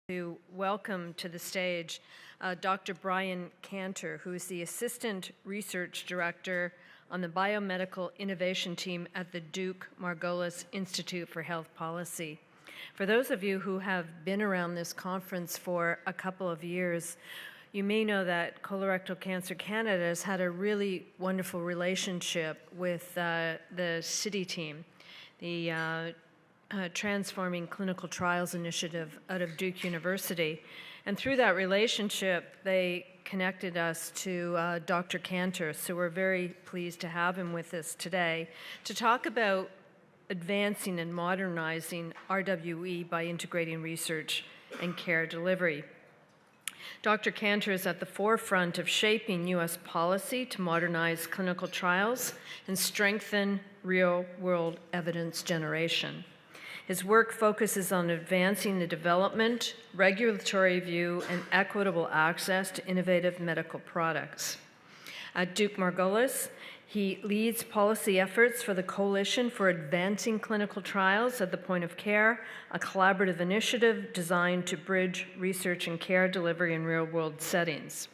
To welcome to the stage Dr. Brian Canter, who is the Assistant Research Director on the Biomedical Innovation Team at the Duke-Margolis Institute for Health Policy. For those of you who have been around this conference for a couple of years, you may know that Colorectal Cancer Canada has had a really wonderful relationship with the CITI team, the Transforming Clinical Trials Initiative out of Duke University. And through that relationship, they connected us to Dr. Canter. So we're very pleased to have him with us today to talk about advancing and modernizing RWE by integrating research and care delivery. Dr. Canter is at the forefront of shaping U.S. policy to modernize clinical trials and strengthen real-world evidence generation. His work focuses on advancing the development, regulatory review, and equitable access to innovative medical products. At Duke-Margolis, he leads policy efforts for the Coalition for Advancing Clinical Trials at the Point of Care, a collaborative initiative designed to bridge research and care delivery in real-world settings.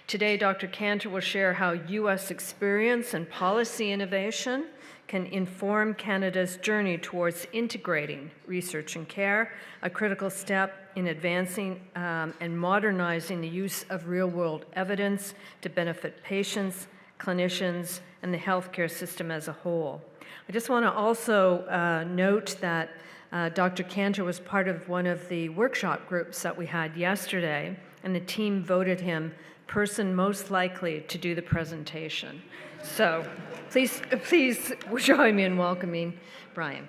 Today, Dr. Canter will share how U.S. experience and policy innovation can inform Canada's journey towards integrating research and care, a critical step in advancing and modernizing the use of real-world evidence to benefit patients, clinicians, and the healthcare system as a whole. I just want to also note that Dr. Canter was part of one of the workshop groups that we had yesterday, and the team voted him person most likely to do the presentation. So please join me in welcoming Brian.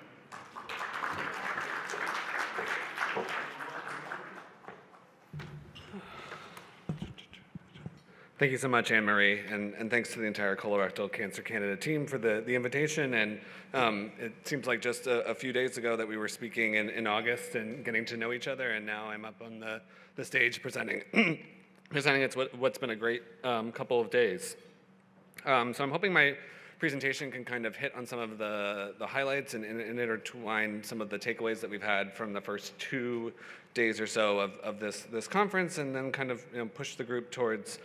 Thank you so much, Anne-Marie, and thanks to the entire Colorectal Cancer Canada team for the invitation. And it seems like just a few days ago that we were speaking in August and getting to know each other, and now I'm up on the stage presenting. It's what's been a great couple of days. So I'm hoping my presentation can kind of hit on some of the highlights and intertwine some of the takeaways that we've had from the first 2 days or so of this conference, and then kind of push the group towards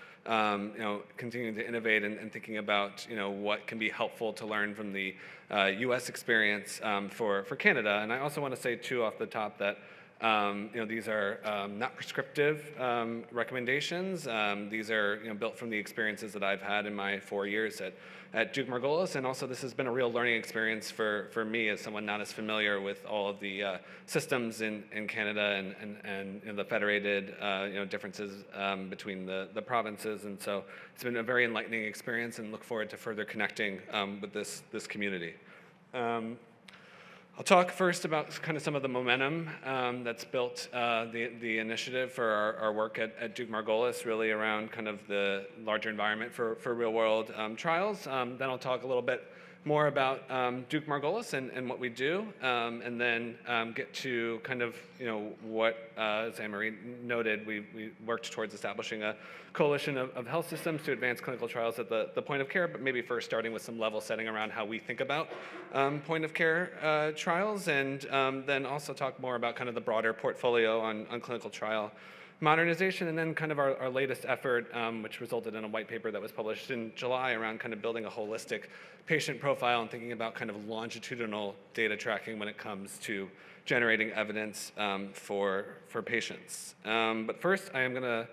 continuing to innovate and thinking about what can be helpful to learn from the U.S. experience for Canada. And I also want to say too off the top that these are not prescriptive recommendations. These are built from the experiences that I've had in my 4 years at Duke-Margolis, and also this has been a real learning experience for me as someone not as familiar with all of the systems in Canada and the federated differences between the provinces. And so it's been a very enlightening experience, and look forward to further connecting with this community. I'll talk first about kind of some of the momentum that's built the initiative for our work at Duke-Margolis, really around kind of the larger environment for real-world trials. Then I'll talk a little bit more about Duke-Margolis and what we do, and then get to kind of what, as Anne-Marie noted, we worked towards establishing a coalition of health systems to advance clinical trials at the point of care, but maybe first starting with some level setting around how we think about point of care trials, and then also talk more about kind of the broader portfolio on clinical trial modernization, and then kind of our latest effort, which resulted in a white paper that was published in July around kind of building a holistic patient profile and thinking about kind of longitudinal data tracking when it comes to generating evidence for patients. But first, I am going to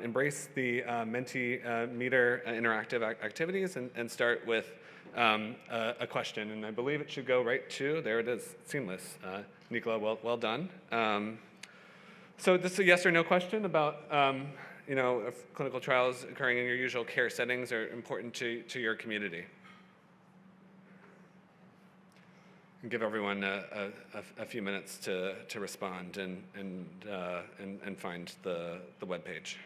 embrace the Mentimeter interactive activities and start with a question, and I believe it should go right to, there it is, seamless. Nicola, well done. So this is a yes or no question about if clinical trials occurring in your usual care settings are important to your community. And give everyone a few minutes to respond and find the web page.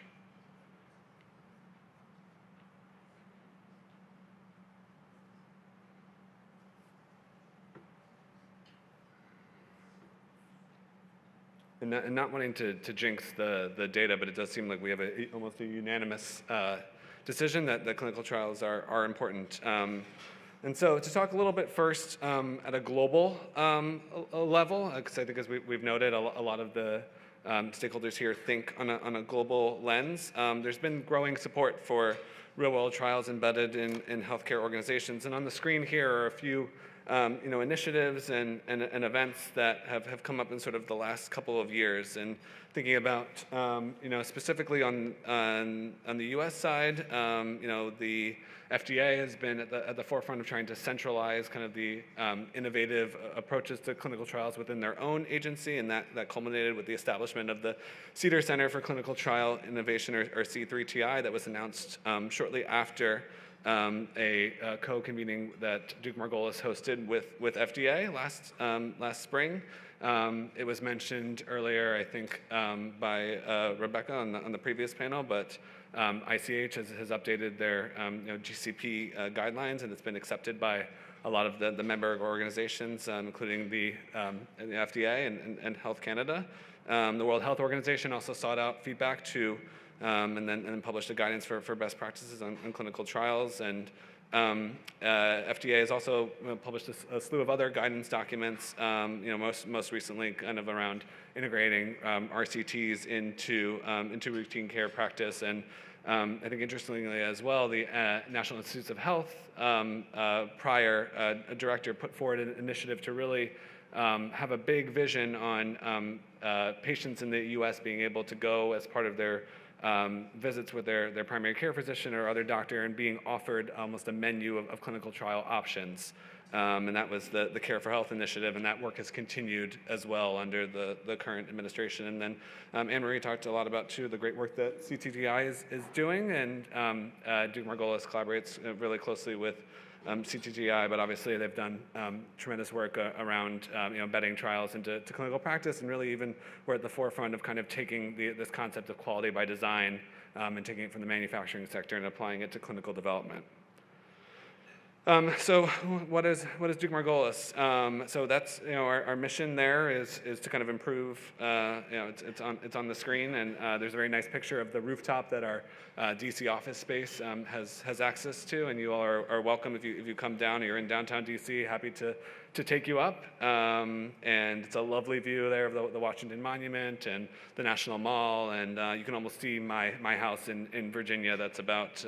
And not wanting to jinx the data, but it does seem like we have almost a unanimous decision that clinical trials are important. And so to talk a little bit first at a global level, because I think as we've noted, a lot of the stakeholders here think on a global lens. There's been growing support for real-world trials embedded in healthcare organizations, and on the screen here are a few initiatives and events that have come up in sort of the last couple of years. And thinking about specifically on the U.S. side, the FDA has been at the forefront of trying to centralize kind of the innovative approaches to clinical trials within their own agency, and that culminated with the establishment of the Cedar Center for Clinical Trial Innovation, or C3TI, that was announced shortly after a co-convening that Duke-Margolis hosted with FDA last spring. It was mentioned earlier, I think, by Rebecca on the previous panel, but ICH has updated their GCP guidelines, and it's been accepted by a lot of the member organizations, including the FDA and Health Canada. The World Health Organization also sought out feedback to and then published a guidance for best practices on clinical trials. And FDA has also published a slew of other guidance documents, most recently kind of around integrating RCTs into routine care practice. And I think interestingly as well, the National Institutes of Health prior director put forward an initiative to really have a big vision on patients in the U.S. being able to go as part of their visits with their primary care physician or other doctor and being offered almost a menu of clinical trial options. And that was the Care for Health initiative, and that work has continued as well under the current administration. And then Anne-Marie talked a lot about, too, the great work that CTTI is doing, and Duke-Margolis collaborates really closely with CTTI, but obviously they've done tremendous work around embedding trials into clinical practice, and really even we're at the forefront of kind of taking this concept of quality by design and taking it from the manufacturing sector and applying it to clinical development. So what is Duke-Margolis? So that's our mission there is to kind of improve. It's on the screen, and there's a very nice picture of the rooftop that our DC office space has access to, and you all are welcome if you come down. You're in downtown DC, happy to take you up. And it's a lovely view there of the Washington Monument and the National Mall, and you can almost see my house in Virginia. That's about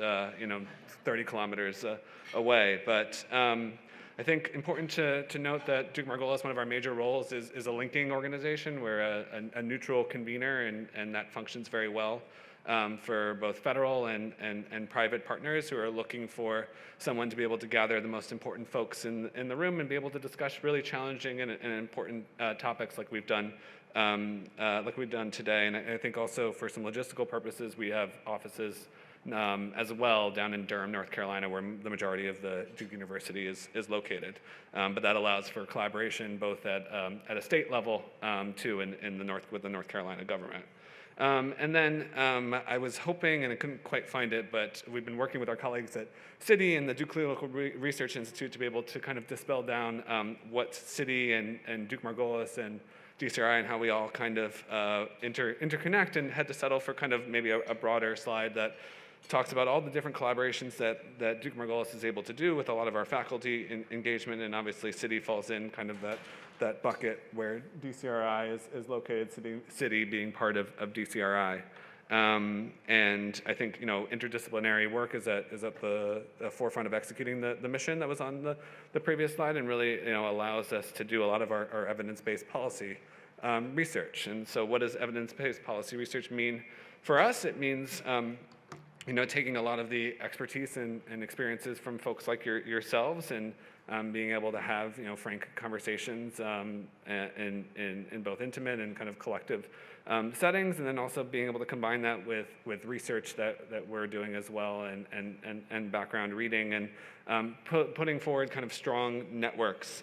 30 kilometers away. But I think important to note that Duke-Margolis, one of our major roles is a linking organization. We're a neutral convener, and that functions very well for both federal and private partners who are looking for someone to be able to gather the most important folks in the room and be able to discuss really challenging and important topics like we've done today. And I think also for some logistical purposes, we have offices as well down in Durham, North Carolina, where the majority of the Duke University is located. But that allows for collaboration both at a state level too with the North Carolina government. And then I was hoping, and I couldn't quite find it, but we've been working with our colleagues at Citi and the Duke Clinical Research Institute to be able to kind of dispel down what Citi and Duke-Margolis and DCRI and how we all kind of interconnect, and had to settle for kind of maybe a broader slide that talks about all the different collaborations that Duke-Margolis is able to do with a lot of our faculty engagement, and obviously Citi falls in kind of that bucket where DCRI is located, Citi being part of DCRI. And I think interdisciplinary work is at the forefront of executing the mission that was on the previous slide, and really allows us to do a lot of our evidence-based policy research. And so what does evidence-based policy research mean for us? It means taking a lot of the expertise and experiences from folks like yourselves, and being able to have frank conversations in both intimate and kind of collective settings, and then also being able to combine that with research that we're doing as well, and background reading, and putting forward kind of strong networks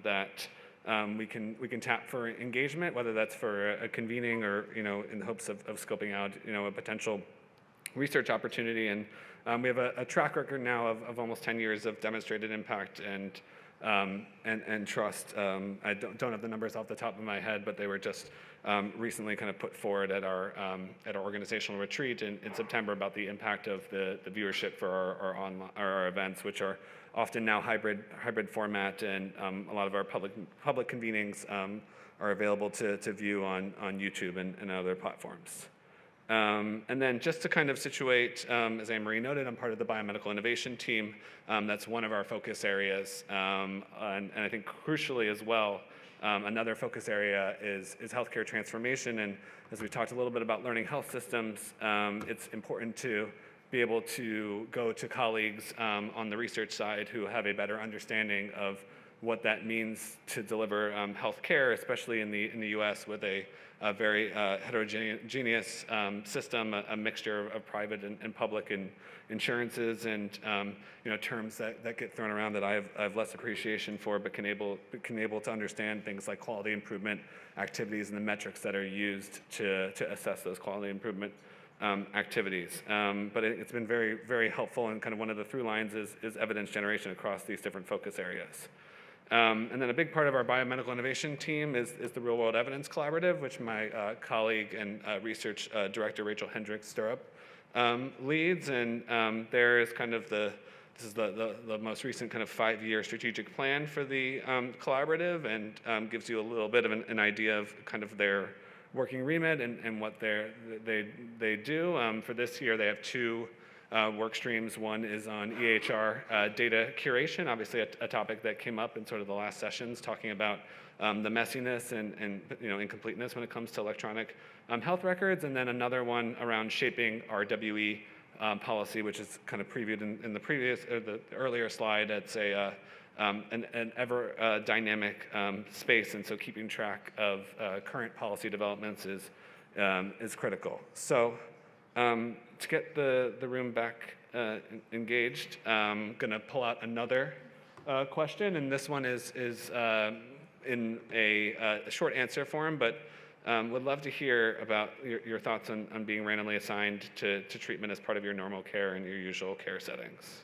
that we can tap for engagement, whether that's for a convening or in the hopes of scoping out a potential research opportunity. And we have a track record now of almost 10 years of demonstrated impact and trust. I don't have the numbers off the top of my head, but they were just recently kind of put forward at our organizational retreat in September about the impact of the viewership for our events, which are often now hybrid format, and a lot of our public convenings are available to view on YouTube and other platforms. And then just to kind of situate, as Anne-Marie noted, I'm part of the biomedical innovation team. That's one of our focus areas, and I think crucially as well, another focus area is healthcare transformation. And as we talked a little bit about learning health systems, it's important to be able to go to colleagues on the research side who have a better understanding of what that means to deliver healthcare, especially in the U.S. with a very heterogeneous system, a mixture of private and public insurances, and terms that get thrown around that I have less appreciation for, but can able to understand things like quality improvement activities and the metrics that are used to assess those quality improvement activities. But it's been very, very helpful, and kind of one of the through lines is evidence generation across these different focus areas. And then a big part of our biomedical innovation team is the Real World Evidence Collaborative, which my colleague and research director, Rachel Hendricks-Stirrup, leads. And there is kind of this is the most recent kind of 5-year strategic plan for the collaborative, and gives you a little bit of an idea of kind of their working remit and what they do. For this year, they have 2 work streams. One is on EHR data curation, obviously a topic that came up in sort of the last sessions, talking about the messiness and incompleteness when it comes to electronic health records. And then another one around shaping RWE policy, which is kind of previewed in the previous or the earlier slide. It's an ever dynamic space, and so keeping track of current policy developments is critical. So to get the room back engaged, I'm going to pull out another question, and this one is in a short answer form, but would love to hear about your thoughts on being randomly assigned to treatment as part of your normal care and your usual care settings.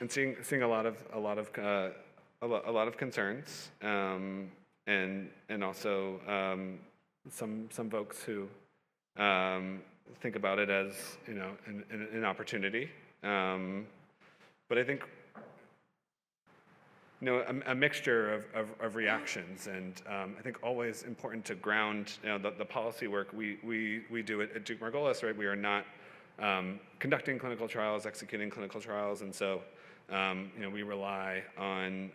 And seeing a lot of concerns, and also some folks who think about it as an opportunity. But I think a mixture of reactions, and I think always important to ground the policy work we do at Duke-Margolis, right? We are not conducting clinical trials, executing clinical trials, and so we rely on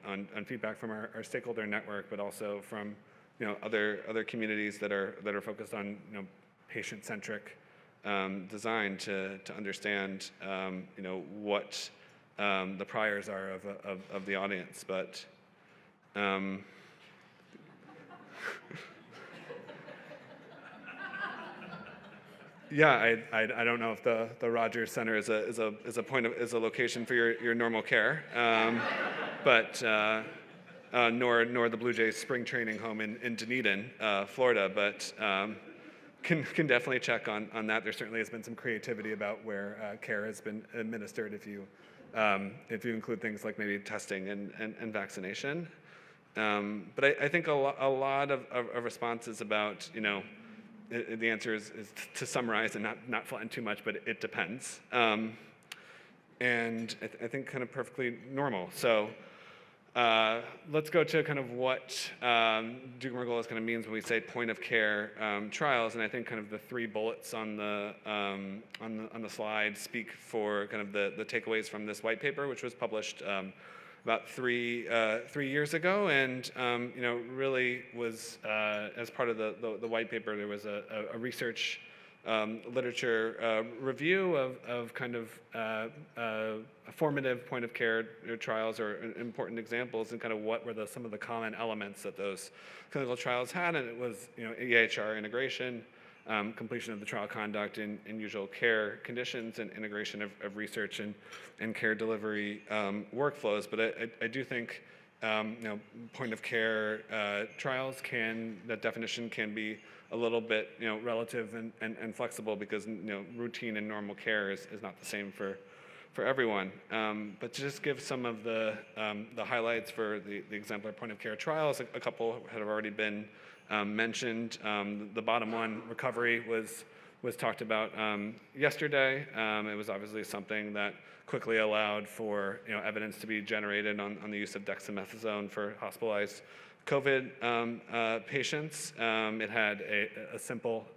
feedback from our stakeholder network, but also from other communities that are focused on patient-centric design to understand what the priors are of the audience. But yeah, I don't know if the Rogers Center is a location for your normal care, but nor the Blue Jays spring training home in Dunedin, Florida. But can definitely check on that. There certainly has been some creativity about where care has been administered, if you include things like maybe testing and vaccination. But I think a lot of responses about the answer is to summarize and not flatten too much, but it depends. And I think kind of perfectly normal. So let's go to kind of what Duke-Margolis kind of means when we say point of care trials. And I think kind of the 3 bullets on the slide speak for kind of the takeaways from this white paper, which was published about 3 years ago, and really was as part of the white paper, there was a research literature review of kind of formative point of care trials or important examples, and kind of what were some of the common elements that those clinical trials had. And it was EHR integration, completion of the trial conduct in usual care conditions, and integration of research and care delivery workflows. But I do think point of care trials that definition can be a little bit, relative and flexible because, routine and normal care is not the same for everyone. But to just give some of the highlights for the exemplar point of care trials, a couple have already been mentioned. The bottom one, recovery, was talked about yesterday. It was obviously something that quickly allowed for evidence to be generated on the use of dexamethasone for hospitalized COVID patients. It had a simple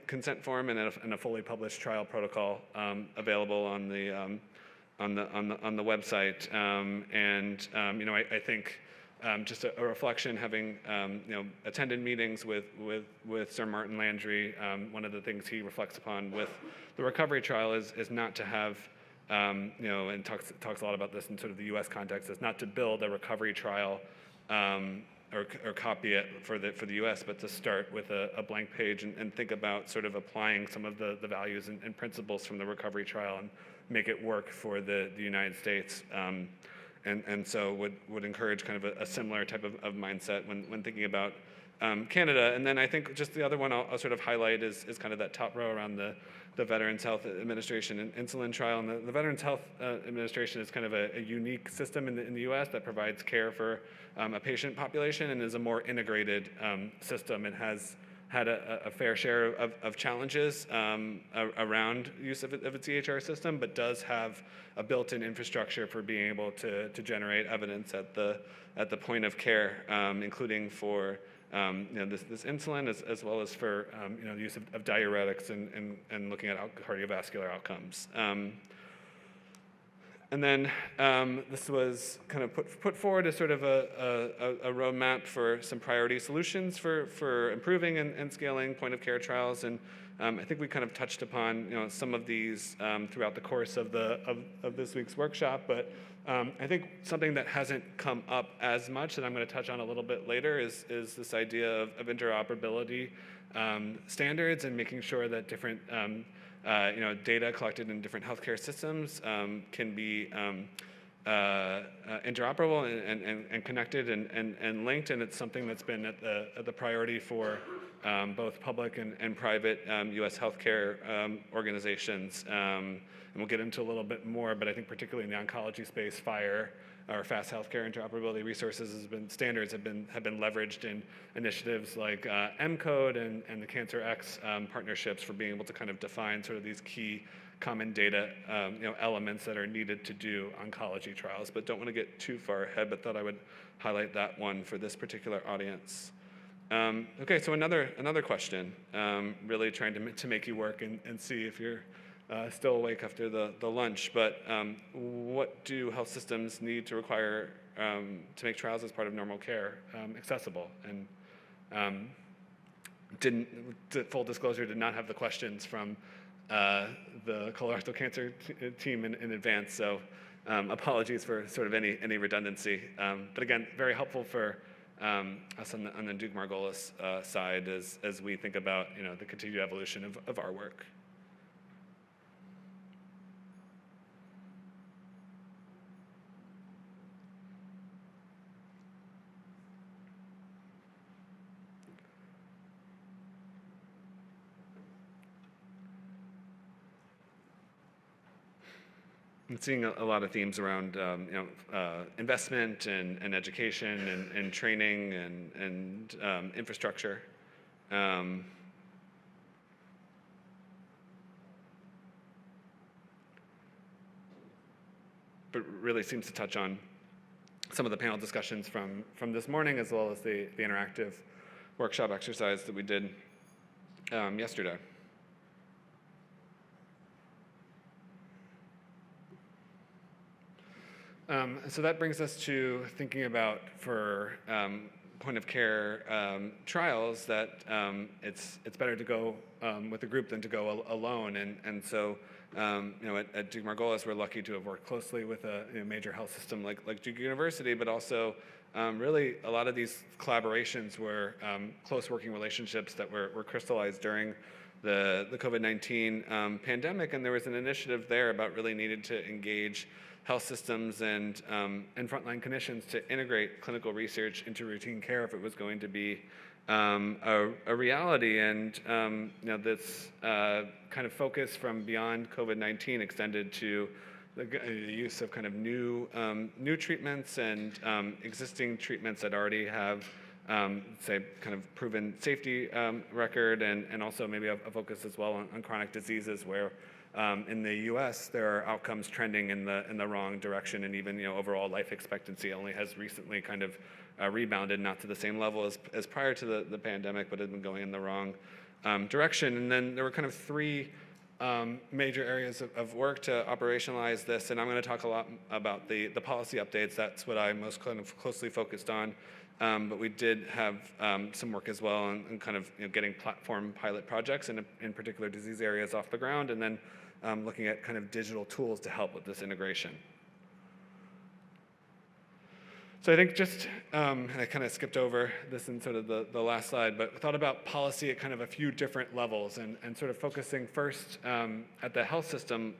consent form and a fully published trial protocol available on the website. I think just a reflection, having attended meetings with Sir Martin Landry, one of the things he reflects upon with the recovery trial is not to have and talks a lot about this in sort of the U.S. context, is not to build a recovery trial or copy it for the U.S., but to start with a blank page and think about sort of applying some of the values and principles from the recovery trial and make it work for the United States. And so would encourage kind of a similar type of mindset when thinking about Canada. And then I think just the other one I'll sort of highlight is kind of that top row around the Veterans Health Administration and insulin trial. And the Veterans Health Administration is kind of a unique system in the U.S. that provides care for a patient population and is a more integrated system. It has had a fair share of challenges around use of its EHR system, but does have a built-in infrastructure for being able to generate evidence at the point of care, including for this insulin as well as for the use of diuretics and looking at cardiovascular outcomes. And then this was kind of put forward as sort of a roadmap for some priority solutions for improving and scaling point of care trials. And I think we kind of touched upon some of these throughout the course of this week's workshop. But I think something that hasn't come up as much that I'm going to touch on a little bit later is this idea of interoperability standards and making sure that different data collected in different healthcare systems can be interoperable and connected and linked, and it's something that's been at the priority for both public and private U.S. healthcare organizations. And we'll get into a little bit more, but I think particularly in the oncology space, FHIR, or fast healthcare interoperability resources, standards have been leveraged in initiatives like MCODE and the Cancer X partnerships for being able to kind of define sort of these key common data elements that are needed to do oncology trials. But don't want to get too far ahead, but thought I would highlight that one for this particular audience. Okay, so another question, really trying to make you work and see if you're still awake after the lunch, but what do health systems need to require to make trials as part of normal care accessible? And full disclosure, did not have the questions from the colorectal cancer team in advance, so apologies for sort of any redundancy. But again, very helpful for us on the Duke-Margolis side as we think about the continued evolution of our work. I'm seeing a lot of themes around investment and education and training and infrastructure. But really seems to touch on some of the panel discussions from this morning, as well as the interactive workshop exercise that we did yesterday. So that brings us to thinking about for point of care trials that it's better to go with a group than to go alone. And so at Duke-Margolis, we're lucky to have worked closely with a major health system like Duke University, but also really a lot of these collaborations were close working relationships that were crystallized during the COVID-19 pandemic, and there was an initiative there about really needed to engage health systems and frontline clinicians to integrate clinical research into routine care if it was going to be a reality. And this kind of focus from beyond COVID-19 extended to the use of kind of new treatments and existing treatments that already have, say, kind of proven safety record, and also maybe a focus as well on chronic diseases where in the U.S. there are outcomes trending in the wrong direction, and even overall life expectancy only has recently kind of rebounded, not to the same level as prior to the pandemic, but had been going in the wrong direction. And then there were kind of three major areas of work to operationalize this, and I'm going to talk a lot about the policy updates. That's what I most kind of closely focused on. But we did have some work as well on kind of getting platform pilot projects in particular disease areas off the ground, and then looking at kind of digital tools to help with this integration. So I think just, and I kind of skipped over this in sort of the last slide, but thought about policy at kind of a few different levels, and sort of focusing first at the health system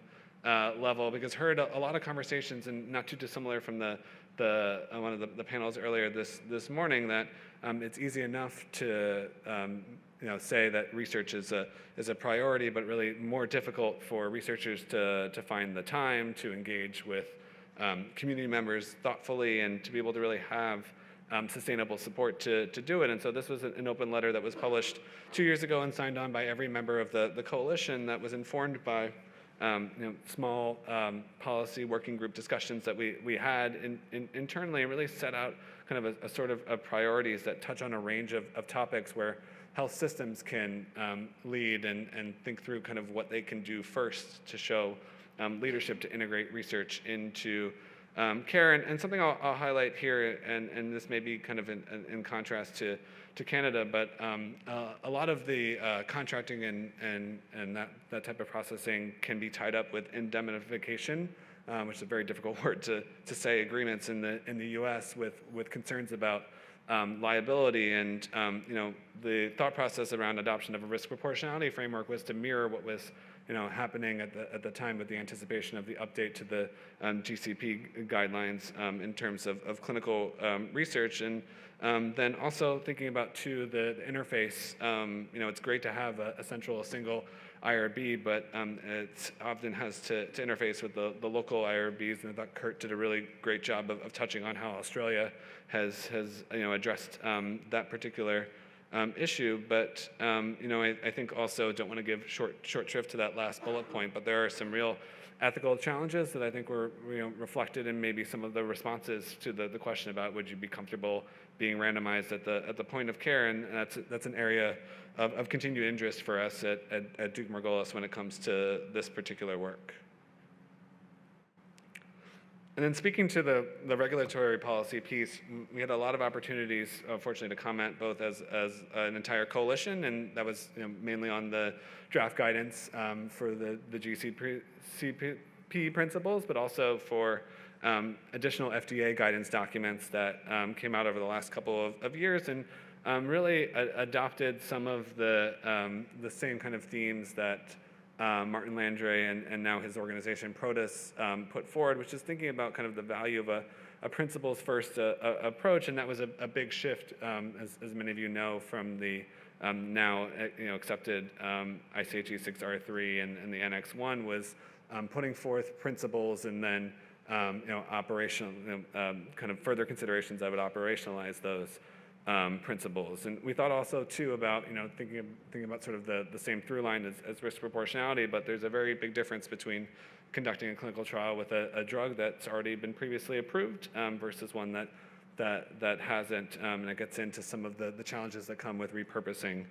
level, because heard a lot of conversations, and not too dissimilar from one of the panels earlier this morning, that it's easy enough to say that research is a priority, but really more difficult for researchers to find the time to engage with community members thoughtfully and to be able to really have sustainable support to do it. And so this was an open letter that was published 2 years ago and signed on by every member of the coalition, that was informed by small policy working group discussions that we had internally, and really set out kind of a sort of priorities that touch on a range of topics where health systems can lead and think through kind of what they can do first to show leadership to integrate research into care. And something I'll highlight here, and this may be kind of in contrast to Canada, but a lot of the contracting and that type of processing can be tied up with indemnification, which is a very difficult word to say, agreements in the U.S. with concerns about liability. And the thought process around adoption of a risk proportionality framework was to mirror what was happening at the time with the anticipation of the update to the GCP guidelines in terms of clinical research. And then also thinking about too the interface. It's great to have a single IRB, but it often has to interface with the local IRBs. And I thought Kurt did a really great job of touching on how Australia has addressed that particular issue. But I think also don't want to give short shrift to that last bullet point, but there are some real ethical challenges that I think were reflected in maybe some of the responses to the question about would you be comfortable being randomized at the point of care, and that's an area of continued interest for us at Duke-Margolis when it comes to this particular work. And then speaking to the regulatory policy piece, we had a lot of opportunities, fortunately, to comment both as an entire coalition, and that was mainly on the draft guidance for the GCP principles, but also for additional FDA guidance documents that came out over the last couple of years, and really adopted some of the same kind of themes that Martin Landry and now his organization Protus put forward, which is thinking about kind of the value of a principles-first approach, and that was a big shift, as many of you know, from the now accepted ICH 6R3 and the Annex 1 was putting forth principles and then operational kind of further considerations that would operationalize those principles. And we thought also too about thinking about sort of the same through line as risk proportionality, but there's a very big difference between conducting a clinical trial with a drug that's already been previously approved versus one that hasn't, and it gets into some of the challenges that come with repurposing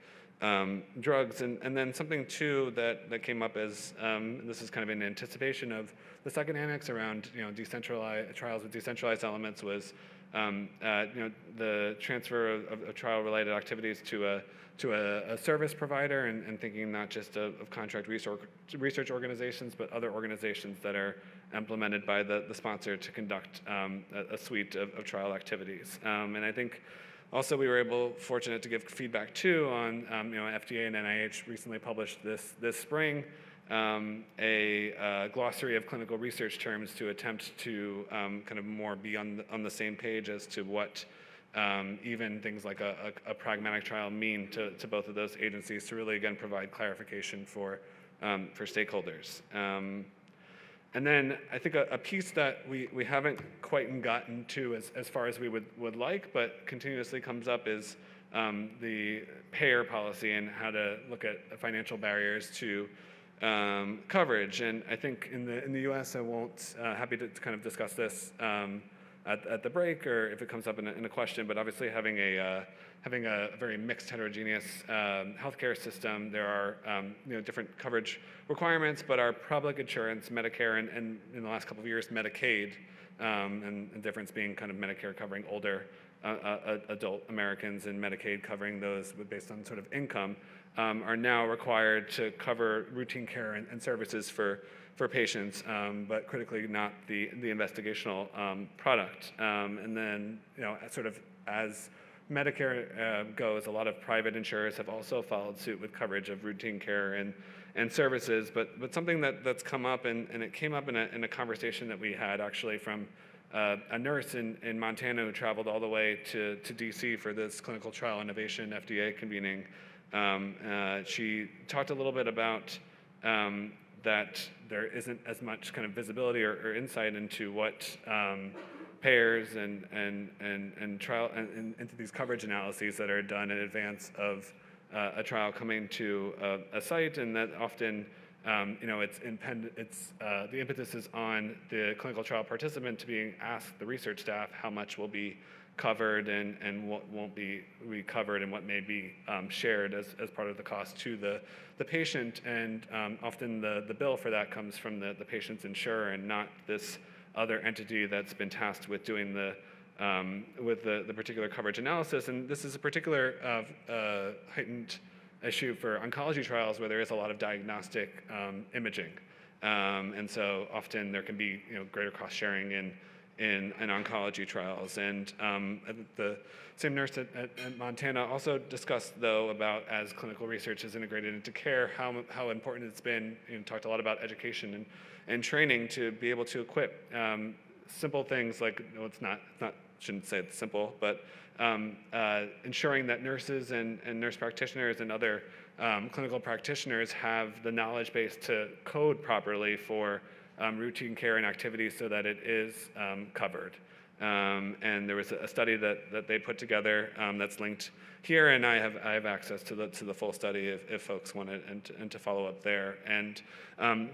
drugs. And then something too that came up as this is kind of in anticipation of the second annex around decentralized trials with decentralized elements was the transfer of trial-related activities to a service provider, and thinking not just of contract research organizations, but other organizations that are implemented by the sponsor to conduct a suite of trial activities. And I think Also, we were fortunate to give feedback too on, FDA and NIH recently published this spring a glossary of clinical research terms to attempt to kind of more be on the same page as to what even things like a pragmatic trial mean to both of those agencies, to really again provide clarification for stakeholders. And then I think a piece that we haven't quite gotten to as far as we would like, but continuously comes up is the payer policy and how to look at financial barriers to coverage. And I think in the U.S., I won't happy to kind of discuss this at the break, or if it comes up in a question. But obviously, having a very mixed, heterogeneous healthcare system, there are different coverage requirements. But our public insurance, Medicare, and in the last couple of years, Medicaid, and the difference being kind of Medicare covering older adult Americans and Medicaid covering those based on sort of income, are now required to cover routine care and services for patients, but critically not the investigational product. And then, sort of as Medicare goes, a lot of private insurers have also followed suit with coverage of routine care and services. But something that's come up, and it came up in a conversation that we had actually from a nurse in Montana who traveled all the way to DC for this clinical trial innovation FDA convening. She talked a little bit about that there isn't as much kind of visibility or insight into what payers and trial and into these coverage analyses that are done in advance of a trial coming to a site, and that often it's the impetus is on the clinical trial participant to being asked, the research staff, how much will be covered and what won't be covered, and what may be shared as part of the cost to the patient. And often the bill for that comes from the patient's insurer and not this other entity that's been tasked with doing the particular coverage analysis. And this is a particular heightened issue for oncology trials where there is a lot of diagnostic imaging. And so often there can be greater cost sharing in oncology trials. And the same nurse at Montana also discussed, though, about as clinical research is integrated into care, how important it's been, talked a lot about education and training to be able to equip simple things like, shouldn't say it's simple, but ensuring that nurses and nurse practitioners and other clinical practitioners have the knowledge base to code properly for routine care and activities so that it is covered. And there was a study that they put together that's linked here, and I have access to the full study if folks want it and to follow up there. And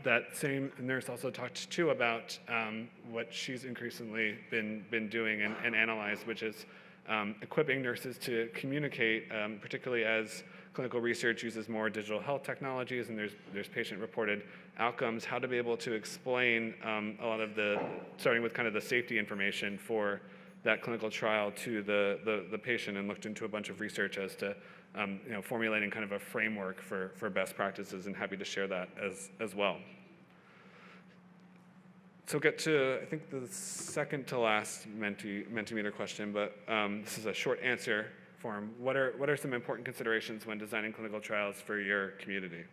that same nurse also talked too about what she's increasingly been doing and analyzed, which is equipping nurses to communicate, particularly as clinical research uses more digital health technologies and there's patient-reported outcomes, how to be able to explain a lot of starting with kind of the safety information for that clinical trial to the patient, and looked into a bunch of research as to formulating kind of a framework for best practices, and happy to share that as well. So get to, I think, the second to last Mentimeter question, but this is a short answer form. What are some important considerations when designing clinical trials for your community?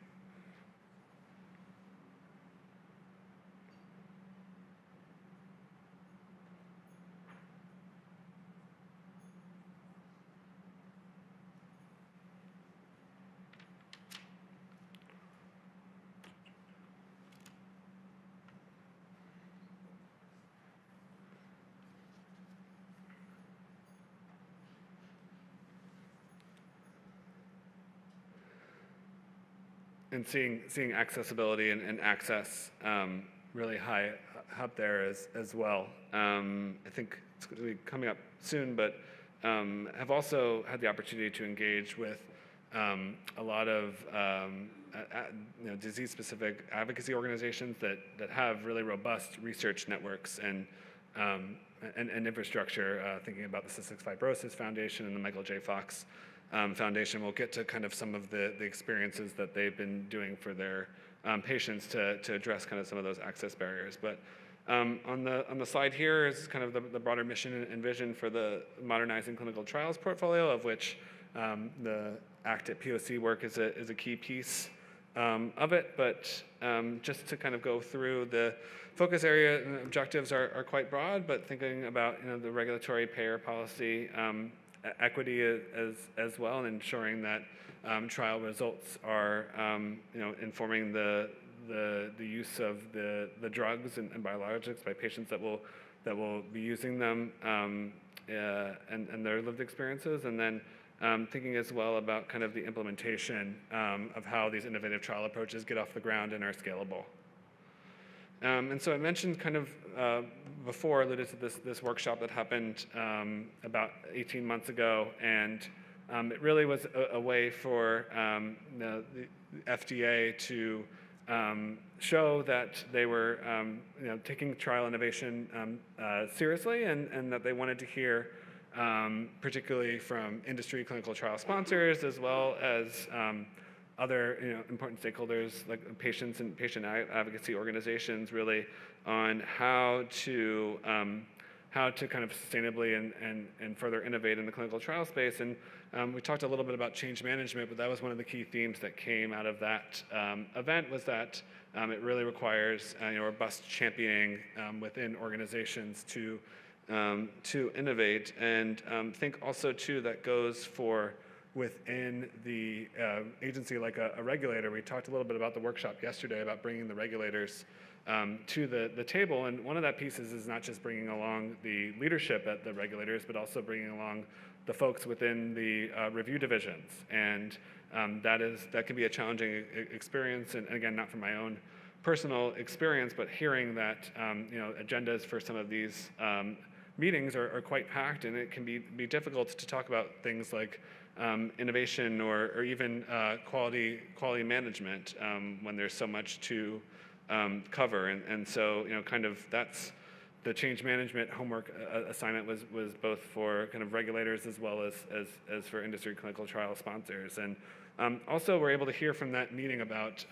And seeing accessibility and access really high up there as well. I think it's going to be coming up soon, but have also had the opportunity to engage with a lot of disease-specific advocacy organizations that have really robust research networks and infrastructure. Thinking about the Cystic Fibrosis Foundation and the Michael J. Fox Foundation. We'll get to kind of some of the experiences that they've been doing for their patients to address kind of some of those access barriers. But On the slide here is kind of the broader mission and vision for the Modernizing Clinical Trials portfolio, of which the ACT at POC work is a key piece of it. But just to kind of go through the focus area and objectives are quite broad, but thinking about the regulatory payer policy, equity as well, and ensuring that trial results are informing the use of the drugs and biologics by patients that will be using them and their lived experiences, and then thinking as well about kind of the implementation of how these innovative trial approaches get off the ground and are scalable. And so I mentioned kind of before, alluded to this workshop that happened about 18 months ago, and it really was a way for the FDA to show that they were taking trial innovation seriously, and that they wanted to hear particularly from industry clinical trial sponsors, as well as other important stakeholders like patients and patient advocacy organizations, really on how to kind of sustainably and further innovate in the clinical trial space. And we talked a little bit about change management, but that was one of the key themes that came out of that event, was that it really requires robust championing within organizations to innovate. And think also too that goes for within the agency like a regulator. We talked a little bit about the workshop yesterday about bringing the regulators to the table, and one of that pieces is not just bringing along the leadership at the regulators, but also bringing along the folks within the review divisions. And that can be a challenging experience, and again, not from my own personal experience, but hearing that agendas for some of these meetings are quite packed, and it can be difficult to talk about things like innovation or even quality management when there's so much to cover. And so kind of that's the change management homework assignment was both for kind of regulators as well as for industry clinical trial sponsors. And also we're able to hear from that meeting about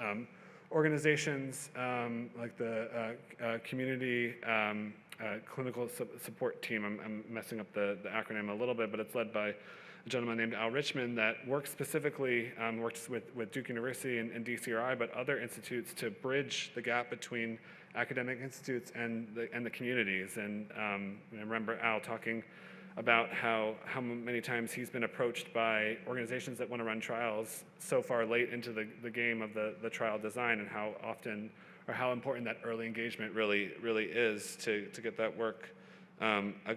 organizations like the community clinical support team. I'm messing up the acronym a little bit, but it's led by a gentleman named Al Richmond that works specifically, works with Duke University and DCRI, but other institutes to bridge the gap between academic institutes and the communities. And I remember Al talking about how many times he's been approached by organizations that want to run trials so far late into the game of the trial design, and how often or how important that early engagement really is to get that work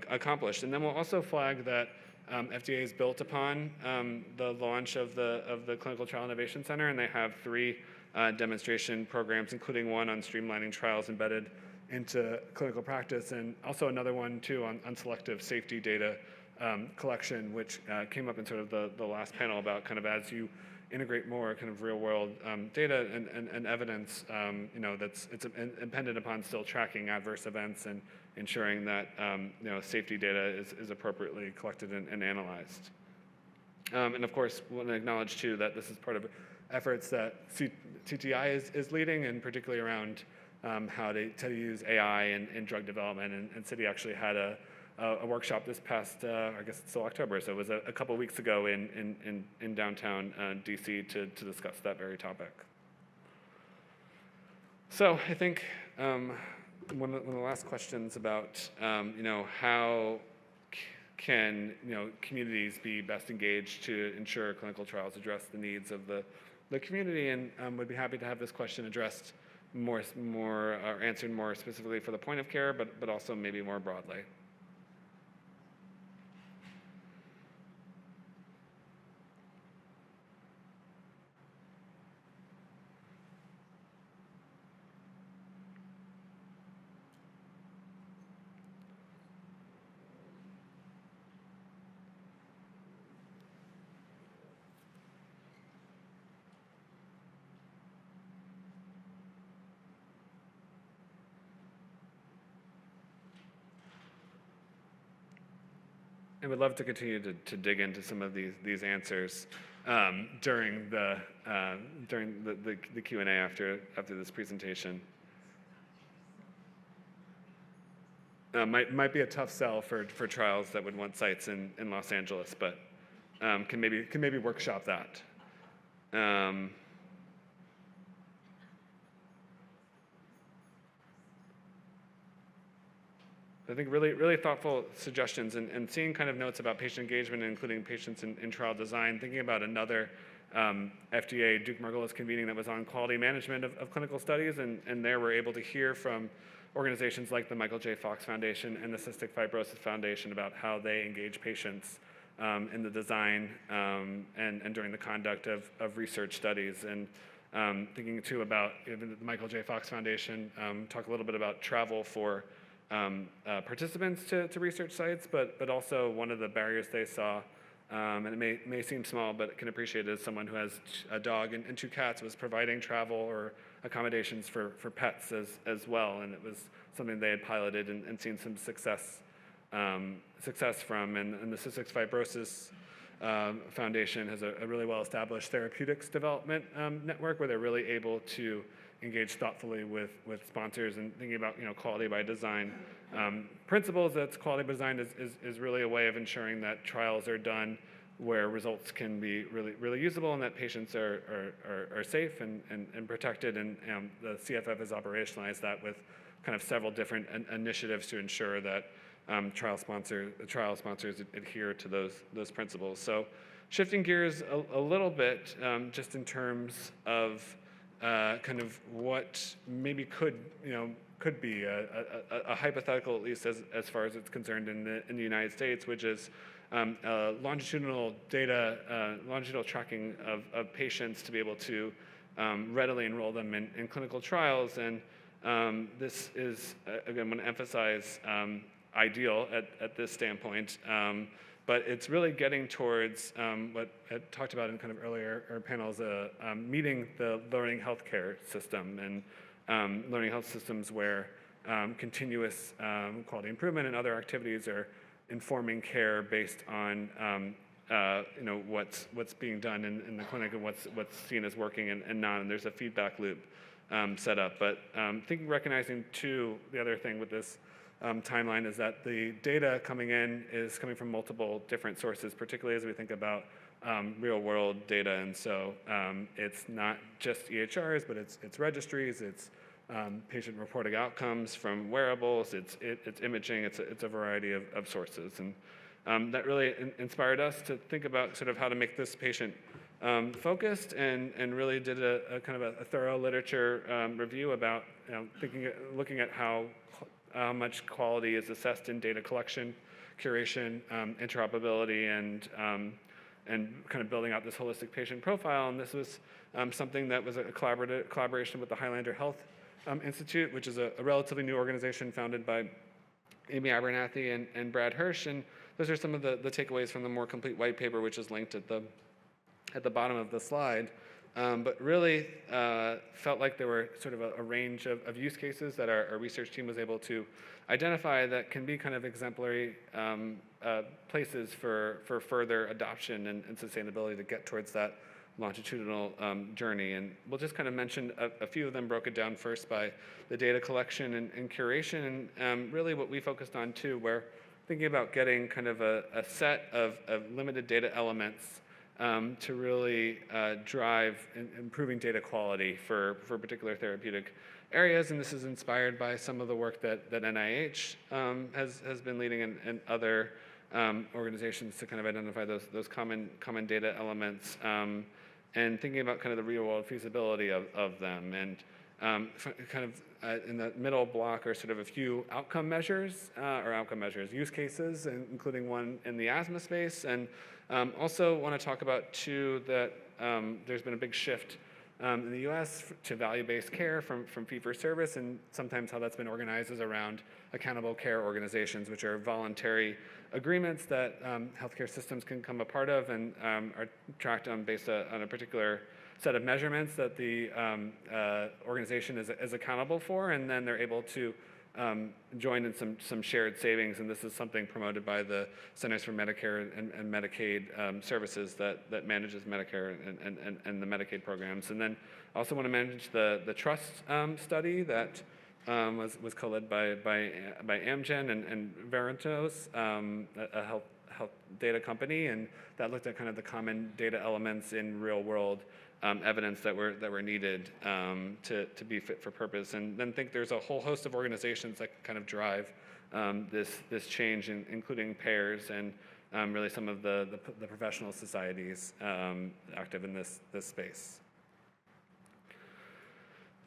accomplished. And then we'll also flag that FDA has built upon the launch of the Clinical Trial Innovation Center, and they have 3 demonstration programs, including one on streamlining trials embedded into clinical practice, and also another one too on selective safety data collection, which came up in sort of the last panel about kind of as you integrate more kind of real world data and evidence, it's dependent upon still tracking adverse events and ensuring that safety data is appropriately collected and analyzed. And of course, we want to acknowledge too that this is part of efforts that CTI is leading, and particularly around how to use AI in drug development. And Citi actually had a workshop this past, I guess it's still October, so it was a couple weeks ago in downtown DC to discuss that very topic. So I think one of the last questions about how can communities be best engaged to ensure clinical trials address the needs of the community, and would be happy to have this question addressed more or answered more specifically for the point of care, but also maybe more broadly. I would love to continue to dig into some of these answers during the Q&A after this presentation. might be a tough sell for trials that would want sites in Los Angeles, but can maybe workshop that. I think really thoughtful suggestions, and seeing kind of notes about patient engagement, including patients in trial design, thinking about another FDA Duke-Margolis convening that was on quality management of clinical studies, and there we're able to hear from organizations like the Michael J. Fox Foundation and the Cystic Fibrosis Foundation about how they engage patients in the design and during the conduct of research studies. And thinking too about even the Michael J. Fox Foundation, talk a little bit about travel for participants to research sites, but also one of the barriers they saw, and it may seem small, but can appreciate it as someone who has a dog and 2 cats, was providing travel or accommodations for pets as well, and it was something they had piloted and seen some success from. And the Cystic Fibrosis Foundation has a really well-established therapeutics development network where they're really able to engage thoughtfully with sponsors and thinking about quality by design principles. That's quality by design is really a way of ensuring that trials are done where results can be really usable and that patients are safe and protected. And the CFF has operationalized that with kind of several different initiatives to ensure that trial sponsors adhere to those principles. So shifting gears a little bit, just in terms of kind of what maybe could be a hypothetical, at least as far as it's concerned in the United States, which is longitudinal tracking of patients to be able to readily enroll them in clinical trials. And this is, again, I want to emphasize ideal at this standpoint, but it's really getting towards what I talked about in kind of earlier panels, meeting the learning healthcare system and learning health systems where continuous quality improvement and other activities are informing care based on what's being done in the clinic and what's seen as working and not, and there's a feedback loop set up. But recognizing too, the other thing with this timeline is that the data coming in is coming from multiple different sources, particularly as we think about real world data. And so it's not just EHRs, but it's registries, it's patient reporting outcomes from wearables, it's imaging, it's a variety of sources. And that really inspired us to think about sort of how to make this patient focused, and really did a kind of a thorough literature review about looking at how much quality is assessed in data collection, curation, interoperability, and kind of building out this holistic patient profile. And this was something that was a collaboration with the Highlander Health Institute, which is a relatively new organization founded by Amy Abernathy and Brad Hirsch. And those are some of the takeaways from the more complete white paper, which is linked at the bottom of the slide. But really felt like there were sort of a range of use cases that our research team was able to identify that can be kind of exemplary places for further adoption and sustainability to get towards that longitudinal journey. And we'll just kind of mention a few of them, broken down first by the data collection and curation, and really what we focused on too, where thinking about getting kind of a set of limited data elements to really drive improving data quality for particular therapeutic areas. And this is inspired by some of the work that NIH has been leading and other organizations to kind of identify those common data elements, and thinking about kind of the real world feasibility of them. And kind of in the middle block are sort of a few use cases, including one in the asthma space. And also want to talk about too that there's been a big shift in the US to value-based care from fee-for-service, and sometimes how that's been organized is around accountable care organizations, which are voluntary agreements that healthcare systems can come a part of and are tracked based on a particular set of measurements that the organization is accountable for, and then they're able to join in some shared savings. And this is something promoted by the Centers for Medicare and Medicaid Services that manages Medicare and the Medicaid programs. And then also want to manage the trust study that was co-led by Amgen and Veritos, a health data company, and that looked at kind of the common data elements in real world evidence that were needed to be fit for purpose. And then think there's a whole host of organizations that kind of drive this change, including payers and really some of the professional societies active in this space.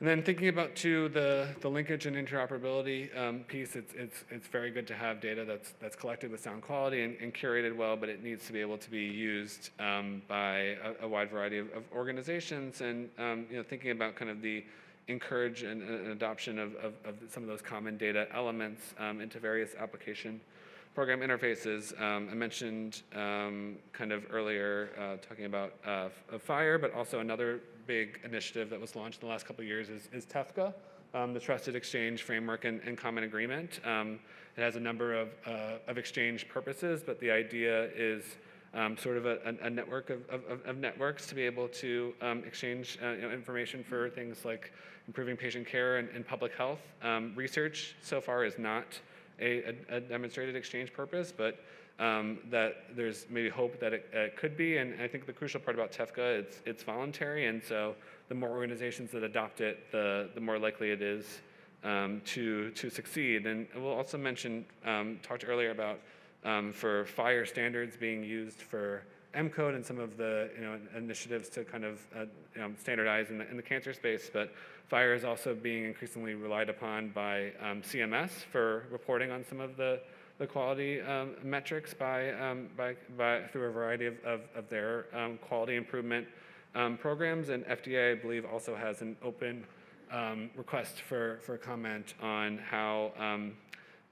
And then thinking about too the linkage and interoperability piece, it's very good to have data that's collected with sound quality and curated well, but it needs to be able to be used by a wide variety of organizations. And thinking about kind of the encourage and adoption of some of those common data elements into various application program interfaces. I mentioned kind of earlier talking about FHIR, but also another big initiative that was launched in the last couple of years is TEFCA, the Trusted Exchange Framework and Common Agreement. It has a number of exchange purposes, but the idea is sort of a network of networks to be able to exchange information for things like improving patient care and public health. Research so far is not a demonstrated exchange purpose, but that there's maybe hope that it could be. And I think the crucial part about TEFCA, it's voluntary, and so the more organizations that adopt it, the more likely it is to succeed. And we'll also mention, talked earlier about for FHIR standards being used for M-code and some of the initiatives to kind of standardize in the cancer space, but FHIR is also being increasingly relied upon by CMS for reporting on some of the quality metrics through a variety of their quality improvement programs. And FDA, I believe, also has an open request for comment on how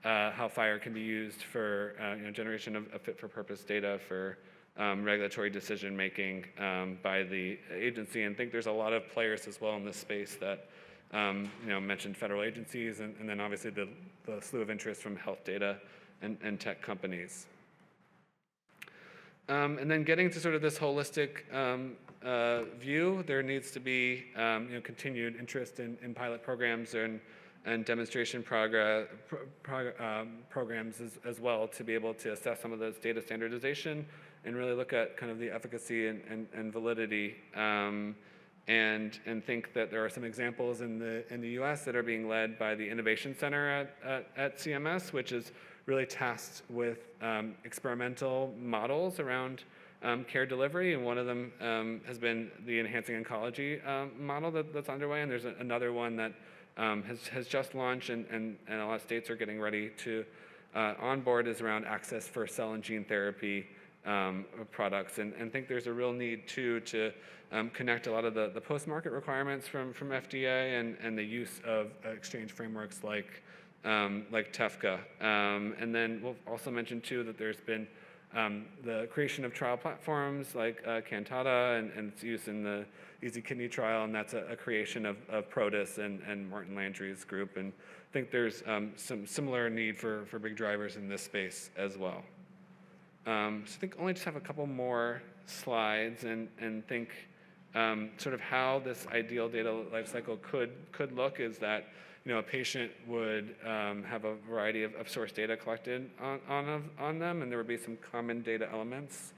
FHIR can be used for generation of fit-for-purpose data for regulatory decision making by the agency. And I think there's a lot of players as well in this space that mentioned federal agencies, and then obviously the slew of interest from health data and tech companies. And then getting to sort of this holistic view, there needs to be continued interest in pilot programs and demonstration programs as well, to be able to assess some of those data standardization and really look at kind of the efficacy and validity, and think that there are some examples in the U.S. that are being led by the Innovation Center at CMS, which is really tasked with experimental models around care delivery, and one of them has been the Enhancing Oncology model that's underway, and there's another one that has just launched, and a lot of states are getting ready to onboard, is around access for cell and gene therapy products, and think there's a real need to connect a lot of the post-market requirements from FDA and the use of exchange frameworks like TEFCA. And then we'll also mention too that there's been the creation of trial platforms like Canter and its use in the Easy Kidney trial, and that's a creation of Protus and Martin Landry's group. And I think there's some similar need for big drivers in this space as well. So I think only just have a couple more slides and think sort of how this ideal data lifecycle could look is that a patient would have a variety of source data collected on them, and there would be some common data elements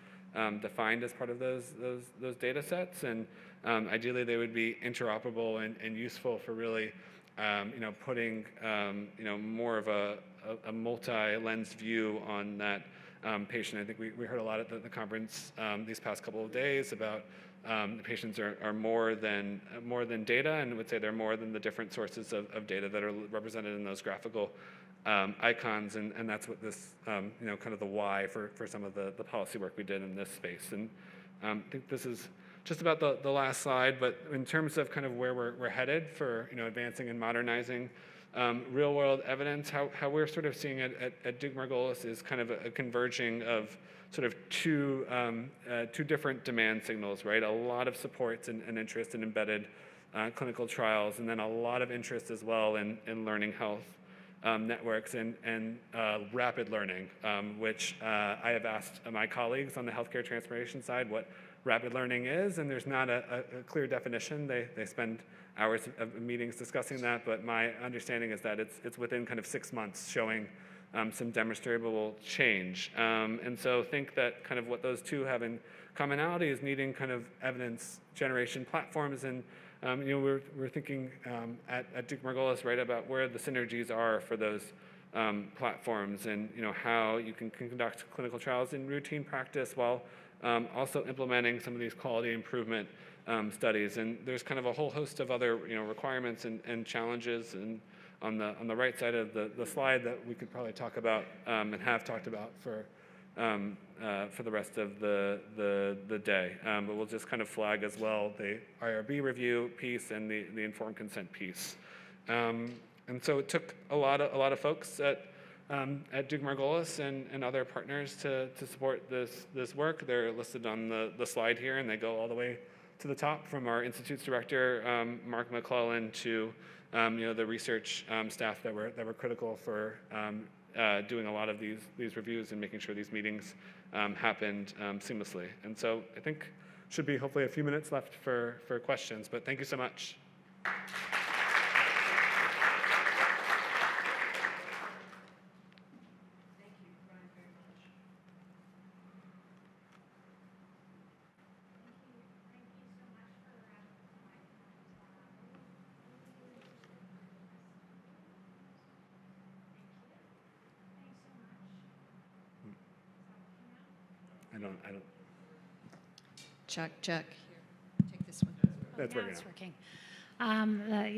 defined as part of those data sets, and ideally they would be interoperable and useful for really putting more of a multi-lens view on that patient. I think we heard a lot at the conference these past couple of days about the patients are more than data, and I would say they're more than the different sources of data that are represented in those graphical icons, and that's what this kind of the why for some of the policy work we did in this space. And I think this is just about the last slide, but in terms of kind of where we're headed for advancing and modernizing real world evidence, how we're sort of seeing it at Duke-Margolis is kind of a converging of sort of two different demand signals, right? A lot of supports and interest in embedded clinical trials, and then a lot of interest as well in learning health networks and rapid learning, which I have asked my colleagues on the healthcare transformation side what rapid learning is, and there's not a clear definition. They spend hours of meetings discussing that, but my understanding is that it's within kind of 6 months showing some demonstrable change. And so think that kind of what those two have in commonality is needing kind of evidence generation platforms. And we're thinking at Duke-Margolis, right, about where the synergies are for those platforms, and how you can conduct clinical trials in routine practice while also implementing some of these quality improvement studies. And there's kind of a whole host of other requirements and challenges, and on the right side of the slide that we could probably talk about and have talked about for the rest of the day. But we'll just kind of flag as well the IRB review piece and the informed consent piece. And so it took a lot of folks at Duke-Margolis and other partners to support this work. They're listed on the slide here, and they go all the way to the top, from our Institute's director, Mark McClellan, to the research staff that were critical for doing a lot of these reviews and making sure these meetings happened seamlessly. And so I think should be hopefully a few minutes left for questions, but thank you so much. I don't. Check. Here, take this one. That's working. It's working.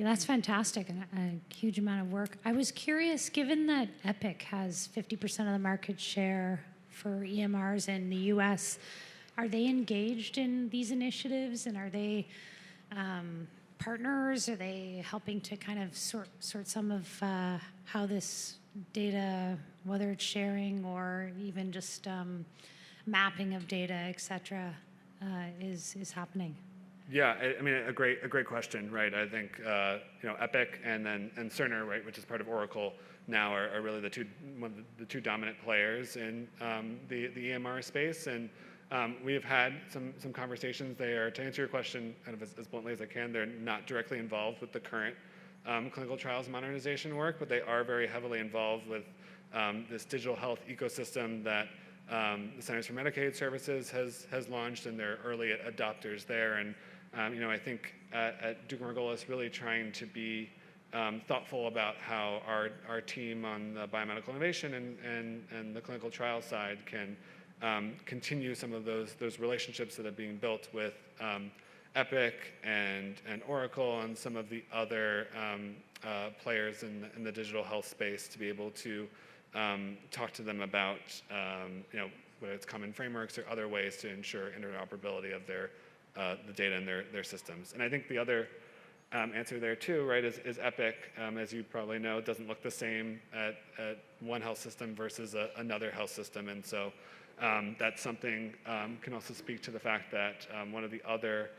That's fantastic, and a huge amount of work. I was curious, given that Epic has 50% of the market share for EMRs in the U.S., are they engaged in these initiatives, and are they partners? Are they helping to kind of sort some of how this data, whether it's sharing or even just mapping of data, et cetera, is happening? Yeah, I mean, a great question, right? I think Epic and Cerner, right, which is part of Oracle now, are really the two dominant players in the EMR space, and we have had some conversations there. To answer your question kind of as bluntly as I can, they're not directly involved with the current clinical trials modernization work, but they are very heavily involved with this digital health ecosystem that the Centers for Medicaid Services has launched, and they're early adopters there. And I think at Duke-Margolis, really trying to be thoughtful about how our team on the biomedical innovation and the clinical trial side can continue some of those relationships that are being built with Epic and Oracle and some of the other players in the digital health space, to be able to talk to them about whether it's common frameworks or other ways to ensure interoperability of the data in their systems. And I think the other answer there too, right, is Epic, as you probably know, doesn't look the same at one health system versus another health system. And so that's something can also speak to the fact that one of the other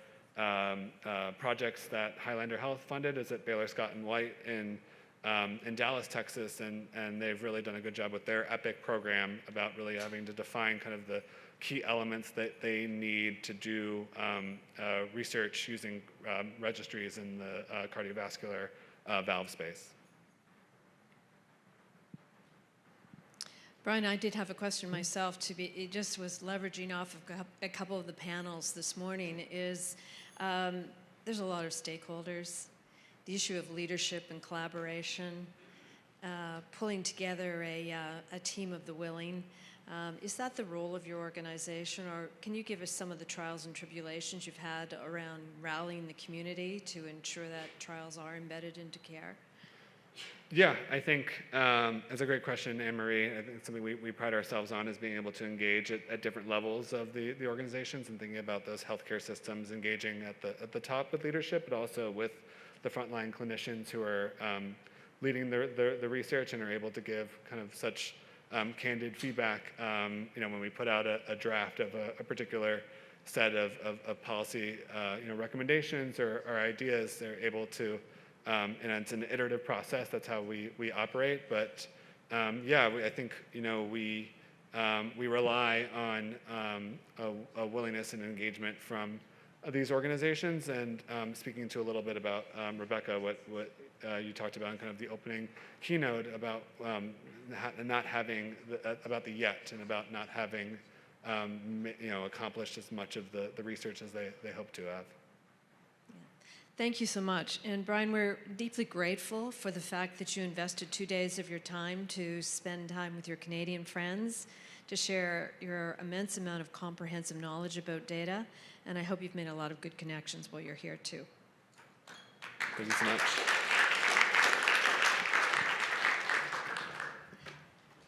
projects that Highlander Health funded is at Baylor Scott & White in Dallas, Texas, and they've really done a good job with their EPIC program about really having to define kind of the key elements that they need to do research using registries in the cardiovascular valve space. Brian, I did have a question myself. It just was leveraging off of a couple of the panels this morning. There's a lot of stakeholders. The issue of leadership and collaboration, pulling together a team of the willing. Is that the role of your organization, or can you give us some of the trials and tribulations you've had around rallying the community to ensure that trials are embedded into care? Yeah, I think it's a great question, Anne-Marie. I think it's something we pride ourselves on, is being able to engage at different levels of the organizations and thinking about those healthcare systems, engaging at the top with leadership, but also with the frontline clinicians who are leading the research and are able to give kind of such candid feedback. When we put out a draft of a particular set of policy recommendations or ideas, they're able to, and it's an iterative process. That's how we operate. But I think we rely on a willingness and engagement from these organizations, and speaking to a little bit about, Rebecca, what you talked about in kind of the opening keynote about not having, about the yet, and about not having accomplished as much of the research as they hope to have. Thank you so much. And Brian, we're deeply grateful for the fact that you invested 2 days of your time to spend time with your Canadian friends, to share your immense amount of comprehensive knowledge about data. And I hope you've made a lot of good connections while you're here too. Thank you so much.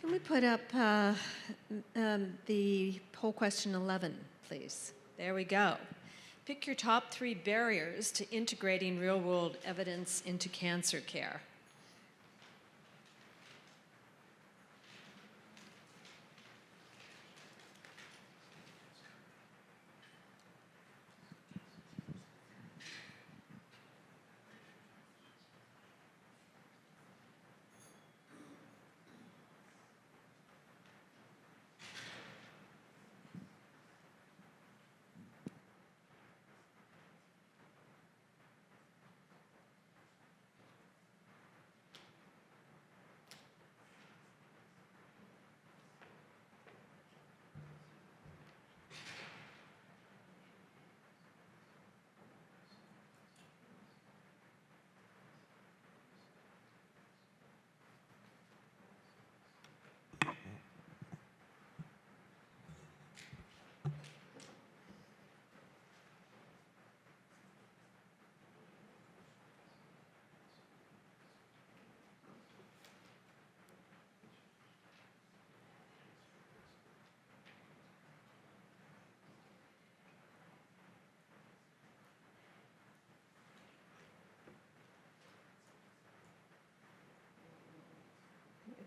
Can we put up the poll question 11, please? There we go. Pick your top 3 barriers to integrating real-world evidence into cancer care.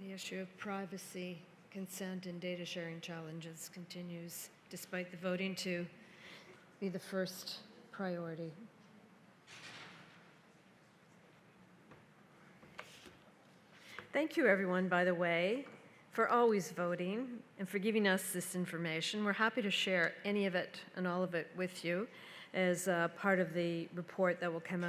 The issue of privacy, consent, and data sharing challenges continues, despite the voting to be the first priority. Thank you, everyone, by the way, for always voting and for giving us this information. We're happy to share any of it and all of it with you as part of the report that will come out